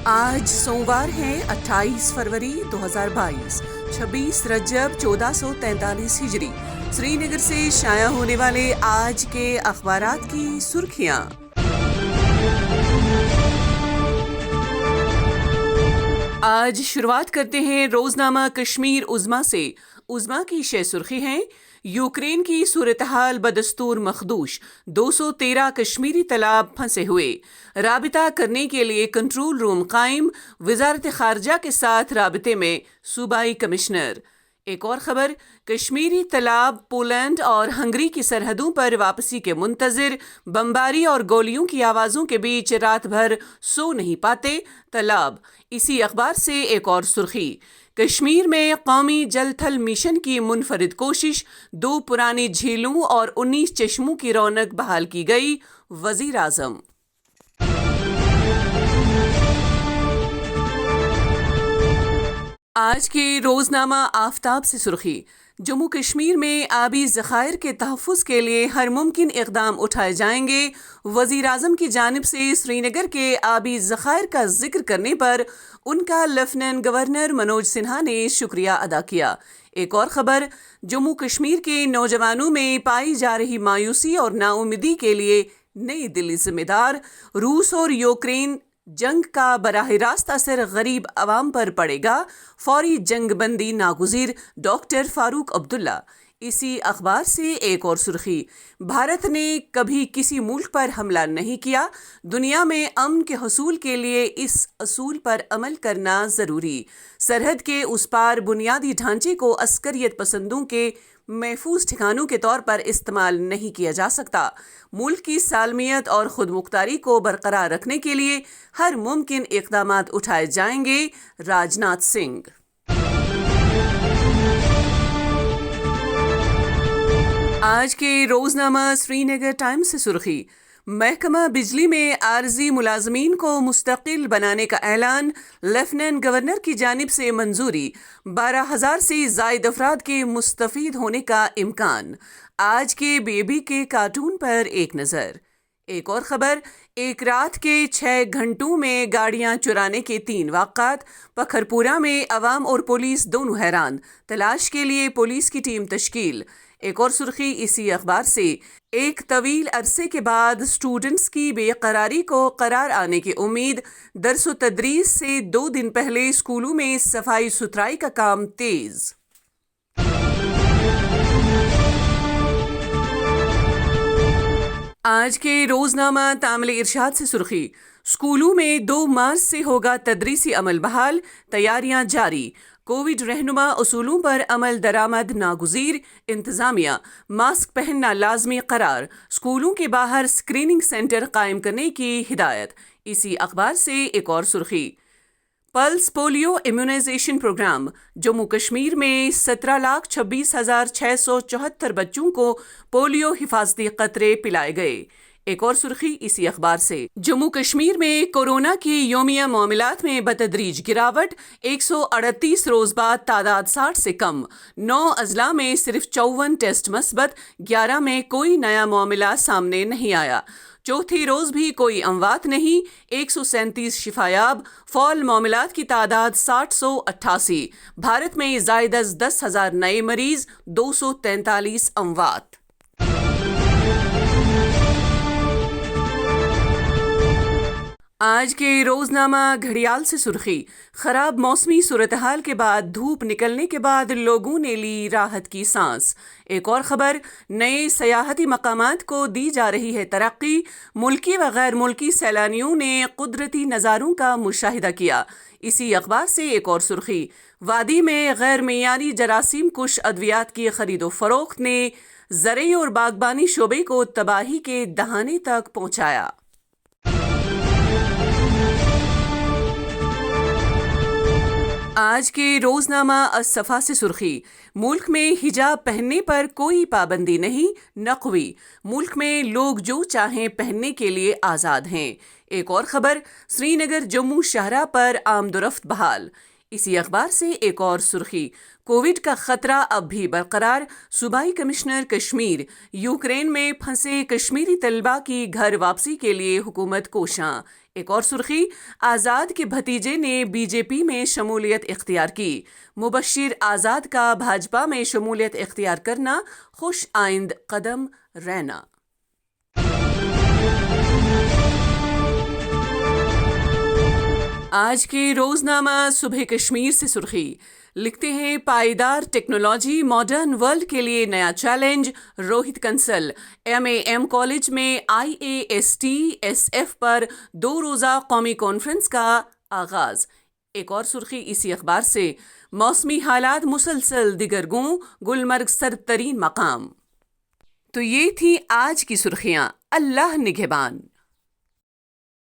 آج سوموار ہے 28 فروری 2022، 26 رجب 1443 ہجری۔ سری نگر سے شائع ہونے والے آج کے اخبارات کی سرخیاں۔ آج شروعات کرتے ہیں روزنامہ کشمیر عظمیٰ سے۔ عظمیٰ کی شہ سرخی ہیں: یوکرین کی صورتحال بدستور مخدوش، 213 کشمیری طلاب پھنسے ہوئے، رابطہ کرنے کے لیے کنٹرول روم قائم، وزارت خارجہ کے ساتھ رابطے میں صوبائی کمشنر۔ ایک اور خبر: کشمیری طلاب پولینڈ اور ہنگری کی سرحدوں پر واپسی کے منتظر، بمباری اور گولیوں کی آوازوں کے بیچ رات بھر سو نہیں پاتے طلاب۔ اسی اخبار سے ایک اور سرخی: کشمیر میں قومی جل تھل مشن کی منفرد کوشش، 2 پرانی جھیلوں اور 19 چشموں کی رونق بحال کی گئی، وزیر اعظم۔ آج کے روزنامہ آفتاب سے سرخی: جموں کشمیر میں آبی ذخائر کے تحفظ کے لیے ہر ممکن اقدام اٹھائے جائیں گے۔ وزیر اعظم کی جانب سے سری نگر کے آبی ذخائر کا ذکر کرنے پر ان کا لیفٹیننٹ گورنر منوج سنہا نے شکریہ ادا کیا۔ ایک اور خبر: جموں کشمیر کے نوجوانوں میں پائی جا رہی مایوسی اور نا امیدی کے لیے نئی دلی ذمہ دار، روس اور یوکرین جنگ کا براہ راست اثر غریب عوام پر پڑے گا، فوری جنگ بندی ناگزیر، ڈاکٹر فاروق عبداللہ۔ اسی اخبار سے ایک اور سرخی: بھارت نے کبھی کسی ملک پر حملہ نہیں کیا، دنیا میں امن کے حصول کے لیے اس اصول پر عمل کرنا ضروری، سرحد کے اس پار بنیادی ڈھانچے کو عسکریت پسندوں کے محفوظ ٹھکانوں کے طور پر استعمال نہیں کیا جا سکتا، ملک کی سالمیت اور خود مختاری کو برقرار رکھنے کے لیے ہر ممکن اقدامات اٹھائے جائیں گے، راجناتھ سنگھ۔ آج کے روزنامہ سری نگر ٹائمز سے سرخی: محکمہ بجلی میں عارضی ملازمین کو مستقل بنانے کا اعلان، لیفٹیننٹ گورنر کی جانب سے منظوری، 12,000 سے زائد افراد کے مستفید ہونے کا امکان۔ آج کے بیبی کے کارٹون پر ایک نظر۔ ایک اور خبر: ایک رات کے 6 گھنٹوں میں گاڑیاں چرانے کے 3 واقعات، پکھرپورہ میں عوام اور پولیس دونوں حیران، تلاش کے لیے پولیس کی ٹیم تشکیل۔ ایک اور سرخی اسی اخبار سے: ایک طویل عرصے کے بعد اسٹوڈنٹس کی بے قراری کو قرار آنے کی امید، درس و تدریس سے 2 دن پہلے اسکولوں میں صفائی ستھرائی کا کام تیز۔ آج کے روزنامہ تامل ارشاد سے سرخی: اسکولوں میں 2 مارچ سے ہوگا تدریسی عمل بحال، تیاریاں جاری، کووڈ رہنما اصولوں پر عمل درآمد ناگزیر، انتظامیہ ماسک پہننا لازمی قرار، اسکولوں کے باہر اسکریننگ سینٹر قائم کرنے کی ہدایت۔ اسی اخبار سے ایک اور سرخی: pulse polio immunisation programme, Jammu Kashmir میں 17,26,674 بچوں کو پولیو حفاظتی قطرے پلائے گئے۔ ایک اور سرخی اسی اخبار سے: جموں کشمیر میں کورونا کی یومیہ معاملات میں بتدریج گراوٹ، 138 روز بعد تعداد 60 سے کم، 9 اضلاع میں صرف 54 ٹیسٹ مثبت، 11 میں کوئی نیا معاملہ سامنے نہیں آیا، چوتھے روز بھی کوئی اموات نہیں، 137 شفایاب، فعال معاملات کی تعداد 788، بھارت میں زائد از 10,000 نئے مریض، 243 اموات۔ آج کے روزنامہ گھڑیال سے سرخی: خراب موسمی صورتحال کے بعد دھوپ نکلنے کے بعد لوگوں نے لی راحت کی سانس۔ ایک اور خبر: نئے سیاحتی مقامات کو دی جا رہی ہے ترقی، ملکی و غیر ملکی سیلانیوں نے قدرتی نظاروں کا مشاہدہ کیا۔ اسی اخبار سے ایک اور سرخی: وادی میں غیر معیاری جراثیم کش ادویات کی خرید و فروخت نے زرعی اور باغبانی شعبے کو تباہی کے دہانے تک پہنچایا۔ آج کے روزنامہ الصفا سے سرخی: ملک میں حجاب پہننے پر کوئی پابندی نہیں، نقوی، ملک میں لوگ جو چاہیں پہننے کے لیے آزاد ہیں۔ ایک اور خبر: سری نگر جموں شاہراہ پر آمد و رفت بحال۔ اسی اخبار سے ایک اور سرخی: کووڈ کا خطرہ اب بھی برقرار، صوبائی کمشنر کشمیر، یوکرین میں پھنسے کشمیری طلباء کی گھر واپسی کے لیے حکومت کوشاں۔ ایک اور سرخی، آزاد کے بھتیجے نے بی جے پی میں شمولیت اختیار کی۔ مبشر آزاد کا بھاجپا میں شمولیت اختیار کرنا خوش آئند قدم رینا۔ آج کے روزنامہ صبح کشمیر سے سرخی لکھتے ہیں، پائیدار ٹیکنالوجی ماڈرن ورلڈ کے لیے نیا challenge, Rohit cancel. MAM college میں IAST-SF پر 2 روزہ قومی کانفرنس کا آغاز۔ ایک اور سرخی اسی اخبار سے، موسمی حالات مسلسل دگرگوں، گلمرگ سرد ترین مقام۔ تو یہ تھی آج کی سرخیاں۔ اللہ نگہبان۔